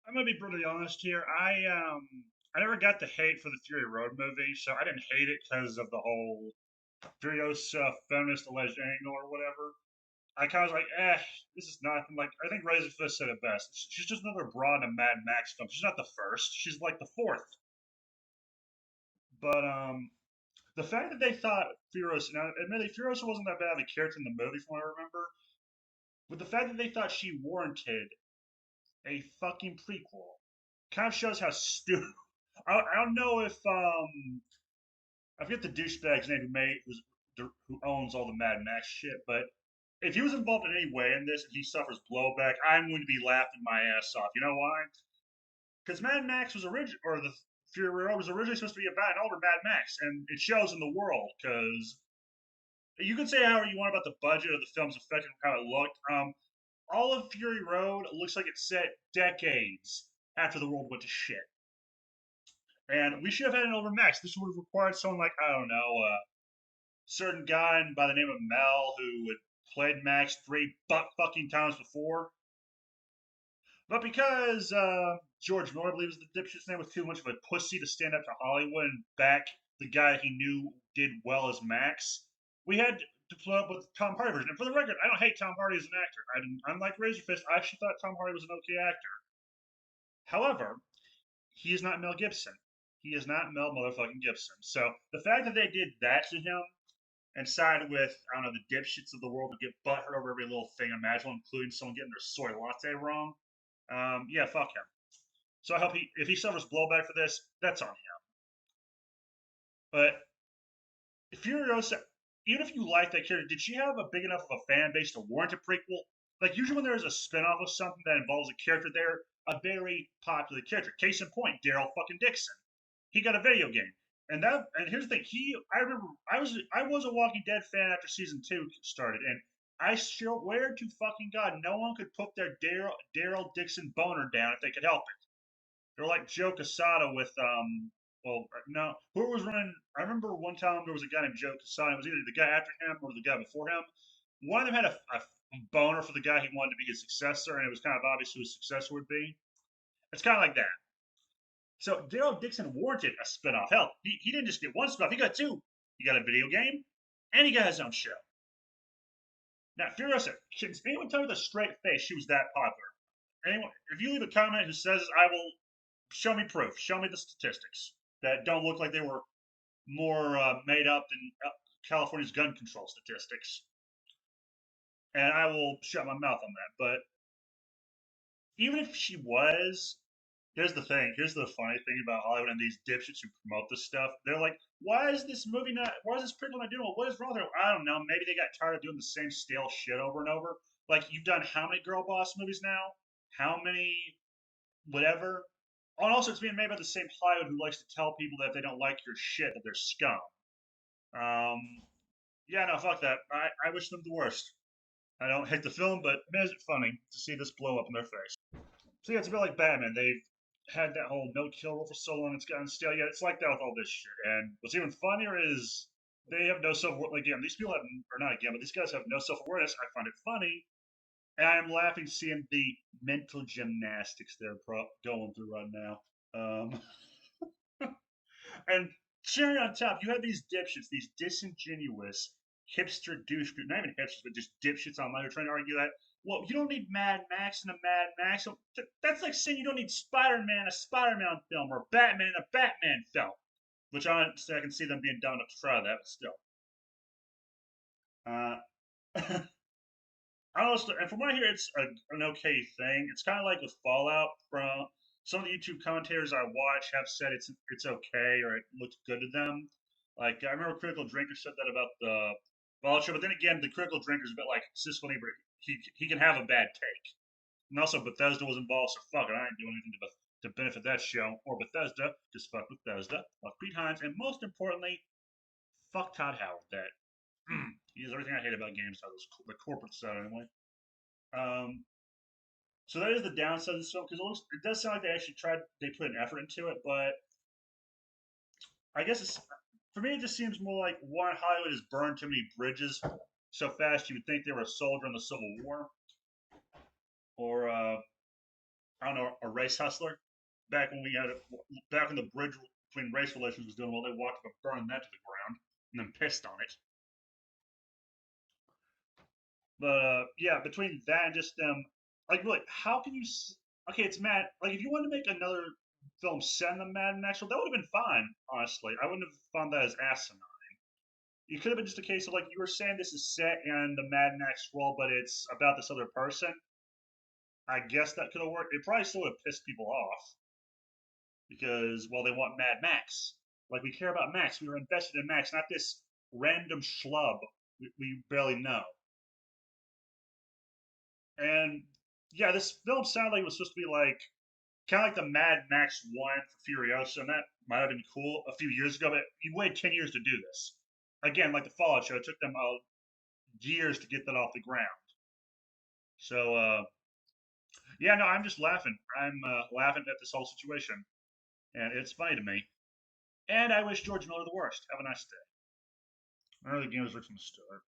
I'm gonna be brutally honest here. I never got the hate for the Fury Road movie, so I didn't hate it because of the whole Furiosa feminist alleged angle or whatever. I kind of was like, this is nothing. Like I think Razorfist said it best. She's just another broad in a Mad Max film. She's not the first. She's like the fourth. But the fact that they thought Furiosa, now admittedly Furiosa wasn't that bad of a character in the movie from what I remember, but the fact that they thought she warranted a fucking prequel kind of shows how stupid. I don't know if I forget the douchebag's name who owns all the Mad Max shit, but if he was involved in any way in this and he suffers blowback, I'm going to be laughing my ass off. You know why? Because Mad Max was originally, or the Fury Road was originally supposed to be about an older Mad Max, and it shows in the world. Because you can say however you want about the budget of the film's effect and how it looked. All of Fury Road looks like it's set decades after the world went to shit. And we should have had an older Max. This would have required someone like, I don't know, a certain guy by the name of Mel who had played Max three butt fucking times before. But because George Miller, I believe is the dipshit's name, was too much of a pussy to stand up to Hollywood and back the guy he knew did well as Max, we had to put up with Tom Hardy version. And for the record, I don't hate Tom Hardy as an actor. Unlike Razorfist, I actually thought Tom Hardy was an okay actor. However, he is not Mel Gibson. He is not Mel motherfucking Gibson. So the fact that they did that to him and sided with, I don't know, the dipshits of the world who get butthurt over every little thing imaginable, including someone getting their soy latte wrong, yeah, fuck him. So I hope if he suffers blowback for this, that's on him. But Furiosa, even if you like that character, did she have a big enough of a fan base to warrant a prequel? Like usually when there's a spinoff of something that involves a character, they're a very popular character. Case in point, Daryl fucking Dixon. He got a video game. And here's the thing, I remember I was a Walking Dead fan after season two started, and I swear to fucking God, no one could put their Daryl Dixon boner down if they could help it. They're like Joe Casada with well no who was running. I remember one time there was a guy named Joe Casada. It was either the guy after him or the guy before him. One of them had a boner for the guy he wanted to be his successor, and it was kind of obvious who his successor would be. It's kind of like that. So Daryl Dixon warranted a spinoff. Hell, he didn't just get one spinoff; he got two. He got a video game, and he got his own show. Now, Furiosa, can anyone tell me with a straight face she was that popular? Anyone? If you leave a comment who says I will show me proof, show me the statistics that don't look like they were more made up than California's gun control statistics, and I will shut my mouth on that. But even if she was, here's the thing. Here's the funny thing about Hollywood and these dipshits who promote this stuff. They're like, why is this movie not? Why is this prequel not doing well? What is wrong with it? I don't know. Maybe they got tired of doing the same stale shit over and over. Like you've done how many girl boss movies now? How many whatever? Oh, and also it's being made by the same Hollywood who likes to tell people that if they don't like your shit that they're scum. Um, yeah, no, fuck that. I wish them the worst. I don't hate the film, but man, is it funny to see this blow up in their face. So yeah, it's a bit like Batman. They've had that whole no kill rule for so long, it's gotten stale. Yeah, it's like that with all this shit. And what's even funnier is they have no self awareness. Again, these people have, or not again, but these guys have no self awareness. I find it funny, and I am laughing seeing the mental gymnastics they're going through right now. Um, and cherry on top, you have these dipshits, these disingenuous hipster douche, not even hipsters, but just dipshits online who are trying to argue that, well, you don't need Mad Max and a Mad Max. That's like saying you don't need Spider-Man, a Spider-Man film, or Batman, a Batman film. Which honestly, I can see them being dumb enough to try that, but still. Uh, honestly, and from what I hear, it's an okay thing. It's kind of like with Fallout. From some of the YouTube commentators I watch have said it's okay or it looks good to them. Like I remember Critical Drinker said that about the Fallout show, but then again, the Critical Drinker is a bit like Siskel Lieber. He can have a bad take, and also Bethesda was involved, so fuck it, I ain't doing anything to benefit that show or Bethesda. Just fuck Bethesda, fuck Pete Hines, and most importantly, fuck Todd Howard. That he is everything I hate about games. The corporate side anyway. Um, so that is the downside of this film because it does sound like they put an effort into it, but I guess for me it just seems more like one Hollywood has burned too many bridges so fast you would think they were a soldier in the Civil War, or I don't know, a race hustler. Back when we had it, back when the bridge between race relations was doing well, they walked up and burned that to the ground and then pissed on it. But yeah, between that and just them, like, really, how can you? Okay, it's Mad. Like, if you wanted to make another film set in the Mad Max world, that would have been fine. Honestly, I wouldn't have found that as asinine. It could have been just a case of like you were saying this is set in the Mad Max world, but it's about this other person. I guess that could have worked. It probably still would have pissed people off because, well, they want Mad Max. Like, we care about Max. We were invested in Max, not this random schlub we barely know. And yeah, this film sounded like it was supposed to be like kind of like the Mad Max one for Furiosa, and that might have been cool a few years ago. But you waited 10 years to do this. Again, like the Fallout show, it took them years to get that off the ground. So yeah, no, I'm just laughing. I'm laughing at this whole situation, and it's funny to me. And I wish George Miller the worst. Have a nice day. I know the game was from the start.